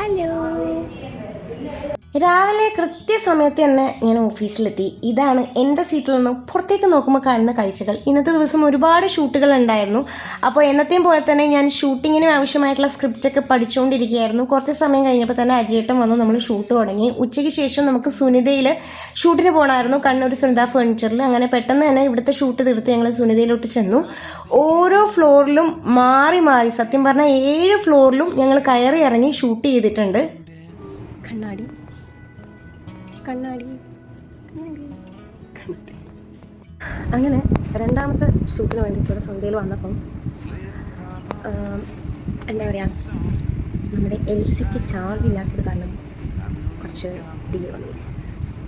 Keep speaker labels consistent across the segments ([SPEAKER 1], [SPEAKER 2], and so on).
[SPEAKER 1] Hello. രാവിലെ കൃത്യസമയത്ത് തന്നെ ഞാൻ ഓഫീസിലെത്തി. ഇതാണ് എൻ്റെ സീറ്റിൽ നിന്ന് പുറത്തേക്ക് നോക്കുമ്പോൾ കാണുന്ന കാഴ്ചകൾ. ഇന്നത്തെ ദിവസം ഒരുപാട് ഷൂട്ടുകൾ ഉണ്ടായിരുന്നു. അപ്പോൾ എന്നത്തെയും പോലെ തന്നെ ഞാൻ ഷൂട്ടിങ്ങിന് ആവശ്യമായിട്ടുള്ള സ്ക്രിപ്റ്റൊക്കെ പഠിച്ചുകൊണ്ടിരിക്കുകയായിരുന്നു. കുറച്ച് സമയം കഴിഞ്ഞപ്പോൾ തന്നെ അജയേട്ടൻ വന്നു, നമ്മൾ ഷൂട്ട് തുടങ്ങി. ഉച്ചയ്ക്ക് ശേഷം നമുക്ക് സുനിതയിൽ ഷൂട്ടിന് പോകണമായിരുന്നു, കണ്ണൂർ സുനിത ഫേർണിച്ചറിൽ. അങ്ങനെ പെട്ടെന്ന് തന്നെ ഇവിടുത്തെ ഷൂട്ട് തീർത്ത് ഞങ്ങൾ സുനിതയിലോട്ട് ചെന്നു. ഓരോ ഫ്ലോറിലും മാറി മാറി, സത്യം പറഞ്ഞാൽ 7 ഫ്ലോറിലും ഞങ്ങൾ കയറി ഇറങ്ങി ഷൂട്ട് ചെയ്തിട്ടുണ്ട്. കണ്ണാടി കണ്ണാടി കണ്ണാടി. അങ്ങനെ രണ്ടാമത്തെ ഷൂട്ടിന് വേണ്ടിയിട്ട് സന്ധ്യയിൽ വന്നപ്പം എന്താ പറയുക, നമ്മുടെ എൽസിക്ക് ചാർജ് ഇല്ലാത്തത് കാരണം കുറച്ച് ഡിലേ വന്നു.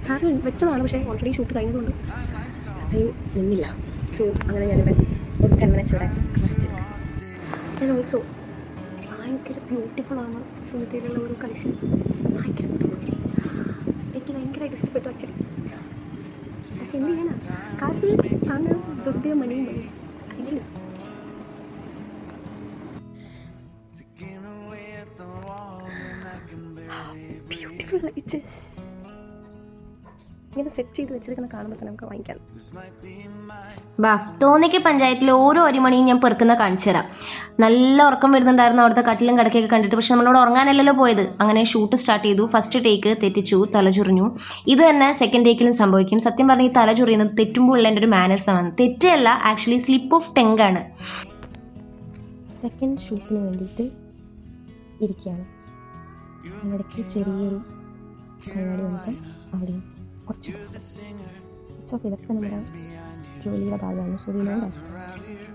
[SPEAKER 1] ചാർജ് വെച്ചതാണ്, പക്ഷേ ഓൾറെഡി ഷൂട്ട് കഴിഞ്ഞതുകൊണ്ട് അത്രയും നിന്നില്ല. സോ അങ്ങനെ ഞാനിവിടെ ഒരു 10 മിനിറ്റ്സ് ഇവിടെ റെസ്റ്റ് എടുക്കാം. ആൻഡ് ഓൾസോ ഭയങ്കര ബ്യൂട്ടിഫുള്ളാണ് സുനിതയിലുള്ള ഓരോ കളക്ഷൻസ്. ഭയങ്കര ബ്യൂട്ടിഫുൾ, എനിക്ക് ഭയങ്കരമായിട്ട് ഇഷ്ടപ്പെട്ടു ആക്ച്വലി. പക്ഷെ എന്ത് ചെയ്യാനാ, കാശ് താങ്കൾ വെറുതെ മണിയും മതി അതിലല്ലോ. ബ്യൂട്ടിഫുൾ ലൈറ്റ്സ് ഇങ്ങനെ സെറ്റ് ചെയ്ത് വെച്ചിരിക്കുന്ന കാണുമ്പോൾ തന്നെ നമുക്ക് വാങ്ങിക്കാം. തോന്നിക്ക് പഞ്ചായത്തിൽ ഓരോ അരിമണിയും ഞാൻ പെറുക്കുന്ന കാണിച്ചു തരാം. നല്ല ഉറക്കം വരുന്നുണ്ടായിരുന്നു അവിടുത്തെ കട്ടിലും കിടക്കൊക്കെ കണ്ടിട്ട്. പക്ഷെ നമ്മളോട് ഉറങ്ങാനല്ലല്ലോ പോയത്. അങ്ങനെ ഷൂട്ട് സ്റ്റാർട്ട് ചെയ്തു. ഫസ്റ്റ് ടേക്ക് തെറ്റിച്ചു, തലചുറിഞ്ഞു. ഇത് തന്നെ സെക്കൻഡ് ടേക്കിലും സംഭവിക്കും. സത്യം പറഞ്ഞാൽ ഈ തലചുറിയുന്നത് തെറ്റുമ്പോൾ ഉള്ള എൻ്റെ ഒരു മാനേഴ്സാണ്. തെറ്റല്ല, actually slip of tongue. Second ഷൂട്ടിന് വേണ്ടിയിട്ട് ഇരിക്കുകയാണ്. ഇടയ്ക്ക് ചെറിയൊരു കണ്ണാടി വന്നിട്ട് അവിടെയും കുറച്ച് ഇതൊക്കെ നമ്മുടെ ജോലിയുടെ ഭാഗമാണ്.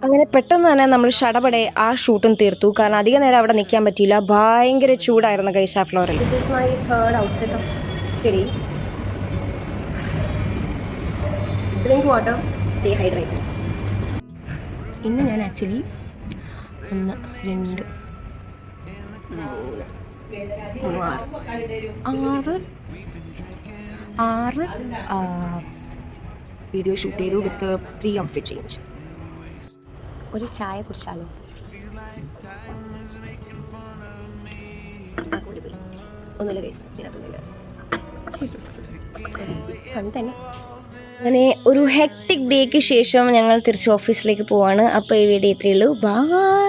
[SPEAKER 1] അങ്ങനെ പെട്ടെന്ന് തന്നെ നമ്മൾ ഷടപടെ ആ ഷൂട്ടും തീർത്തു. കാരണം അധിക നേരം അവിടെ നിൽക്കാൻ പറ്റിയില്ല, ഭയങ്കര ചൂടായിരുന്നു ഗൈസ് ആ ഫ്ലോറിൽ. This is my third outfit of ചെടി. Drink water, stay hydrated. ഇന്ന് ഞാൻ ആക്ച്വലി 1 2 3 6 വീഡിയോ ഷൂട്ട് ചെയ്തു വിത്ത് 3 ഔട്ട്ഫിറ്റ് ചേഞ്ച്. ഒരു ചായ കുടിച്ചാലോ? ഒന്നുമില്ല ഗൈസ്, ഇതിനകത്തൊന്നുമില്ല തന്നെ. അങ്ങനെ ഒരു ഹെക്ടിക് ഡേക്ക് ശേഷം ഞങ്ങൾ തിരിച്ച് ഓഫീസിലേക്ക് പോവാണ്. അപ്പോൾ ഈ വീഡിയോ ഇത്രയേ ഉള്ളൂ. ബൈ.